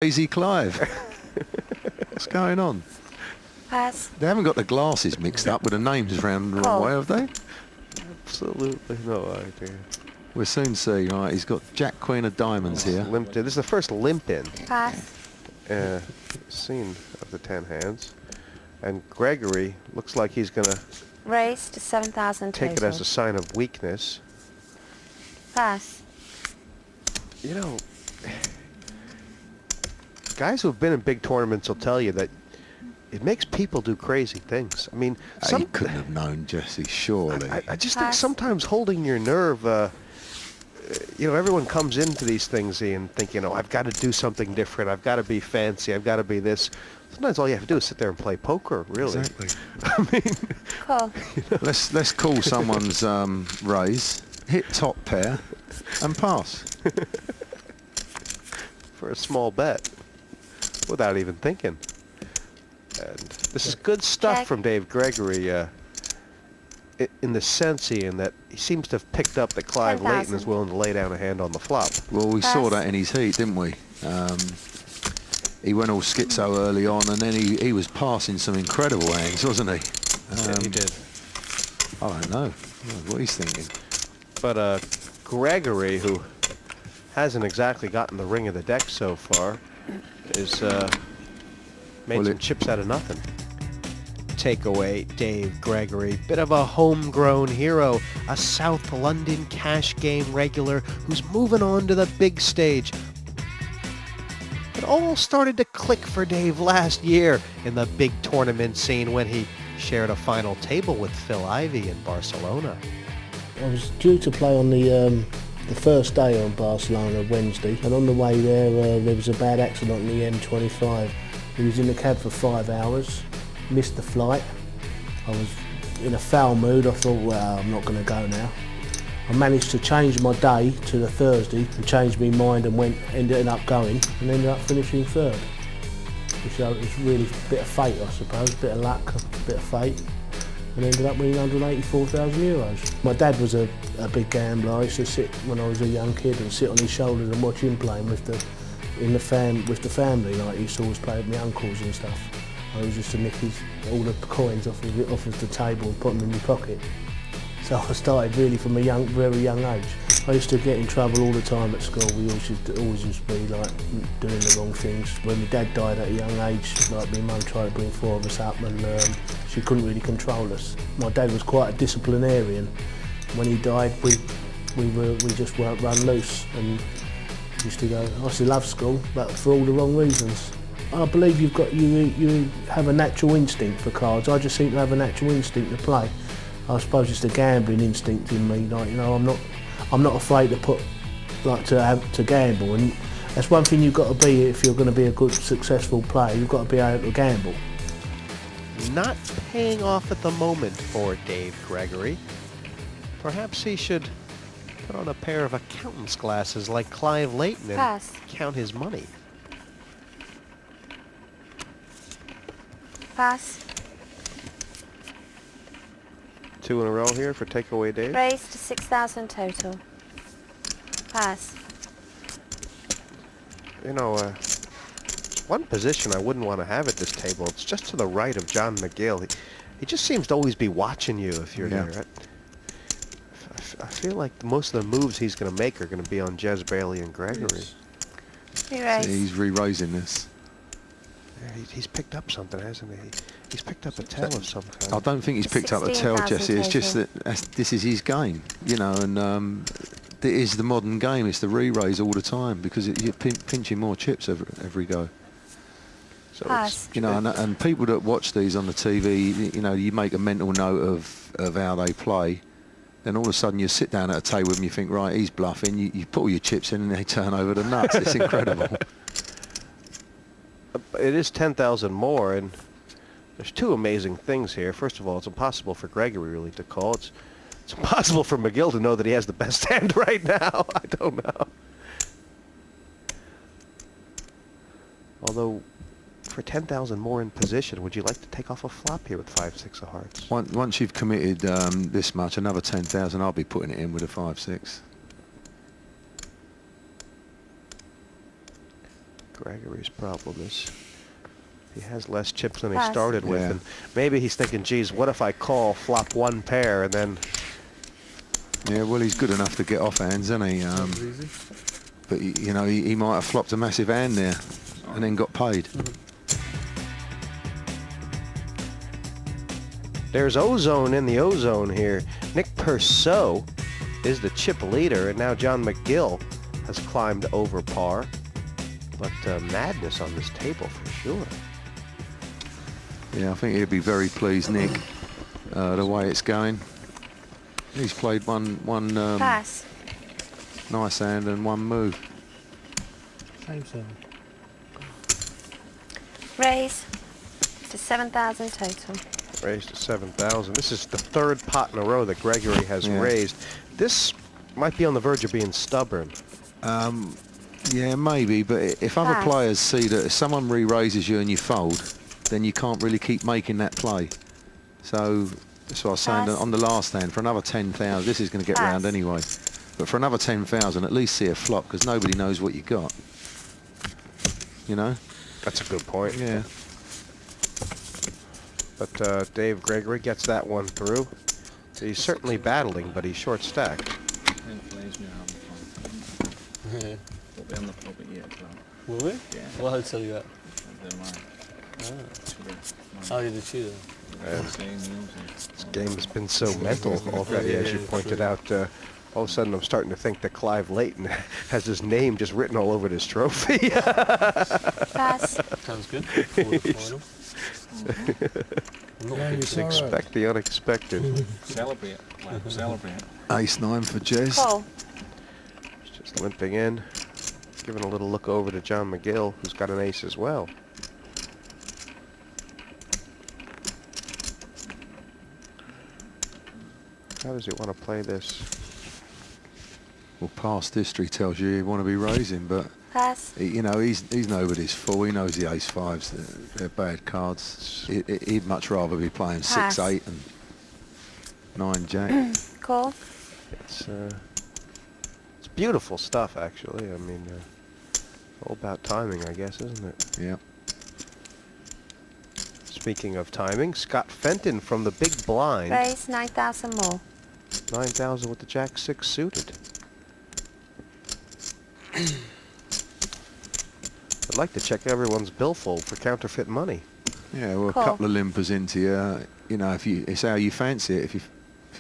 Easy Clive. What's going on? Pass. They haven't got the glasses mixed up with the names round the wrong way, have they? Absolutely no idea. We'll soon see. Right, he's got Jack Queen of Diamonds here. Limped in. This is the first limp in Pass. seen of the 10 hands. And Gregory looks like he's going to Raise to 7,000 take total. it as a sign of weakness. Pass. You know, guys who have been in big tournaments will tell you that it makes people do crazy things. I mean, He couldn't have known Jesse, surely. I just think Pass. sometimes holding your nerve, you know, everyone comes into these things and thinking, oh, I've got to do something different. I've got to be fancy. I've got to be this. Sometimes all you have to do is sit there and play poker, really. Exactly. I mean, Call. Let's call someone's raise, hit top pair, and pass. for a small bet without even thinking. And this is good stuff Check. from Dave Gregory in the sense in that he seems to have picked up that Clive 10,000. Leighton is willing to lay down a hand on the flop. Well, we saw Pass. that in his heat, didn't we? He went all schizo early on, and then he was passing some incredible hands, wasn't he? Yeah, he did. I don't know what he's thinking. But Gregory, who hasn't exactly gotten the ring of the deck so far, is made Well, some chips out of nothing. Takeaway, Dave Gregory, bit of a homegrown hero, a South London cash game regular who's moving on to the big stage. It all started to click for Dave last year in the big tournament scene when he shared a final table with Phil Ivey in Barcelona. I was due to play on the first day on Barcelona, Wednesday, and on the way there was a bad accident on the M25. He was in the cab for 5 hours, missed the flight. I was in a foul mood. I thought, well, I'm not going to go now. I managed to change my day to the Thursday and changed my mind and ended up going and ended up finishing third. So it was really a bit of fate, I suppose, a bit of luck, a bit of fate, and ended up winning €184,000. My dad was a big gambler. I used to sit when I was a young kid and sit on his shoulders and watch him playing with the family. Like, he used to always play with my uncles and stuff. I was used to nick all the coins off of the table and put them in my pocket. So I started really from a very young age. I used to get in trouble all the time at school. We always used to be like doing the wrong things. When my dad died at a young age, like, my mum tried to bring 4 of us up, and she couldn't really control us. My dad was quite a disciplinarian. When he died, we just weren't run loose, and used to go. I used to love school, but for all the wrong reasons. I believe you have a natural instinct for cards. I just seem to have a natural instinct to play. I suppose it's the gambling instinct in me. Like, you know, I'm not afraid to to gamble, and that's one thing you've got to be if you're going to be a good, successful player. You've got to be able to gamble. Not paying off at the moment for Dave Gregory. Perhaps he should put on a pair of accountant's glasses like Clive Leighton and Pass. count his money. Pass. 2 in a row here for takeaway Dave. Raise to 6,000 total. Pass. You know, one position I wouldn't want to have at this table, it's just to the right of John McGill. He just seems to always be watching you if you're Yeah. here. I feel like most of the moves he's going to make are going to be on Jez Bailey and Gregory. Re-raise. He's re-raising this. Yeah, he's picked up something, hasn't he? He's picked up a tell of some kind. I don't think he's picked up a tell, 16,000 Jesse. It's just total. that this is his game, you know, and it is the modern game. It's the re-raise all the time because you're pinching more chips every go. So Pass. You know, and people that watch these on the TV, you know, you make a mental note of how they play. Then all of a sudden you sit down at a table with them, you think, right, he's bluffing. You put all your chips in and they turn over the nuts. It's incredible. It is 10,000 more, and there's 2 amazing things here. First of all, it's impossible for Gregory really to call. It's impossible for McGill to know that he has the best hand right now. I don't know. Although, for 10,000 more in position, would you like to take off a flop here with 5-6 of hearts? Once you've committed this much, another 10,000, I'll be putting it in with a 5-6. Gregory's problem is he has less chips than he Pass. started with, Yeah. and maybe he's thinking, geez, what if I call, flop one pair, and then Yeah, well, he's good enough to get off hands, isn't he? But you know, he might have flopped a massive hand there, and then got paid. there's ozone in the ozone here. Nick Purcell is the chip leader, and now John McGill has climbed over par. But madness on this table for sure. Yeah, I think he'd be very pleased, Nick, the way it's going. He's played one Pass. nice hand and one move. Same song. Raise to 7,000 total. Raised to 7,000. This is the third pot in a row that Gregory has Yeah. raised. This might be on the verge of being stubborn. Yeah, maybe, but if other Pass. players see that if someone re-raises you and you fold, then you can't really keep making that play. So that's what I was saying Pass. on the last hand. For another 10,000, this is going to get Pass. round anyway. But for another 10,000, at least see a flop, because nobody knows what you got. You know? That's a good point. Yeah. But Dave Gregory gets that one through. He's certainly battling, but he's short stacked. We'll be on the pulpit yet, Will we? Yeah. Well, I'll tell you that. They're mine. How did you choose it? This game has been so mental already, as you pointed out. All of a sudden, I'm starting to think that Clive Layton has his name just written all over this trophy. Pass. Sounds good. For the final. I'm not looking Just expect the unexpected. Celebrate. Like, celebrate. Ace-9 for Jez. Call. He's just limping in, giving a little look over to John McGill, who's got an ace as well. How does he want to play this? Well, past history tells you you want to be raising, but Pass. you know, he's nobody's fool. He knows the ace-5s, they're bad cards. He'd much rather be playing Pass. 6-8 and 9-Jack. Call. It's beautiful stuff, actually. I mean, all about timing, I guess, isn't it? Yeah. Speaking of timing, Scott Fenton from the big blind, Raise 9,000 more. 9,000 with the Jack-6 suited. I'd like to check everyone's billfold for counterfeit money. Yeah, well, Call. a couple of limpers into you. You know, it's how you fancy it. If you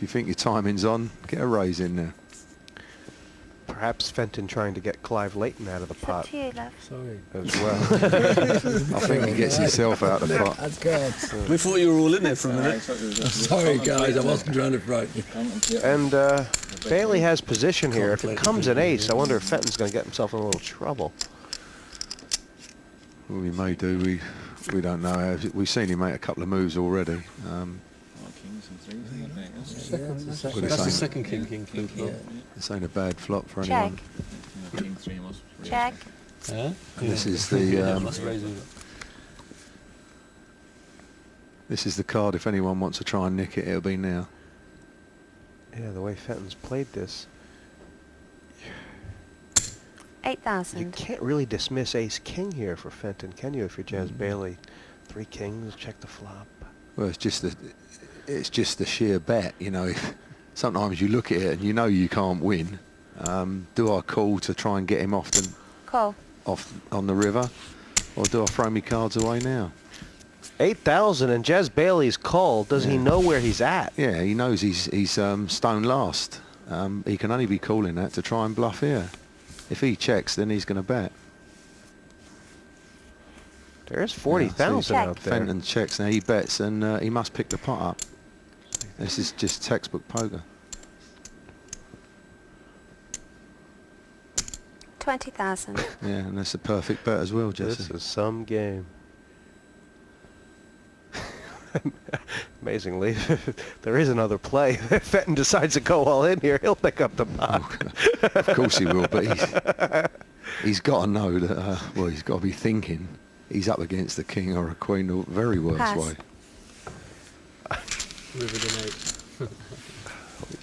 think your timing's on, get a raise in there. Perhaps Fenton trying to get Clive Layton out of the It's up pot to you, love. Sorry. as well. I think he gets himself out of the pot. That's cards. We thought you were all in there for a minute. Sorry guys, I wasn't trying to frighten you. And Bailey has position here. If it comes an ace, I wonder if Fenton's going to get himself in a little trouble. Well, we may do. We don't know. We've seen him make a couple of moves already. Kings and threes, I think. Isn't it? But That's the this second king flip. Yeah. ain't a bad flop for Check. anyone. King 3 must raise. Check. Yeah? This is the Yeah, must raise it. this is the card. If anyone wants to try and nick it, it'll be now. Yeah, the way Fenton's played this, you 8,000. can't really dismiss ace-king here for Fenton, can you, if you're Jazz Bailey? 3 kings, check the flop. Well, it's just the sheer bet. You know, if sometimes you look at it and you know you can't win. Do I call to try and get him off on the river, or do I throw me cards away now? 8,000 and Jazz Bailey's called. Does he Yeah. know where he's at? Yeah, he knows he's stone last. He can only be calling that to try and bluff here. If he checks, then he's going to bet. There's 40,000 Check. out there. Fenton checks now. He bets, and he must pick the pot up. This is just textbook poker. 20,000. Yeah, and that's a perfect bet as well, This Jesse. is some game. Amazingly, there is another play. If Fenton decides to go all in here, he'll pick up the pot. Of course he will, but he's got to know that. Well, he's got to be thinking he's up against a king or a queen, or very worse Pass. way. River the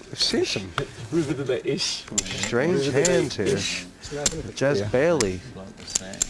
We've seen some River the ish. strange hands here. Jazz Bailey Block the set.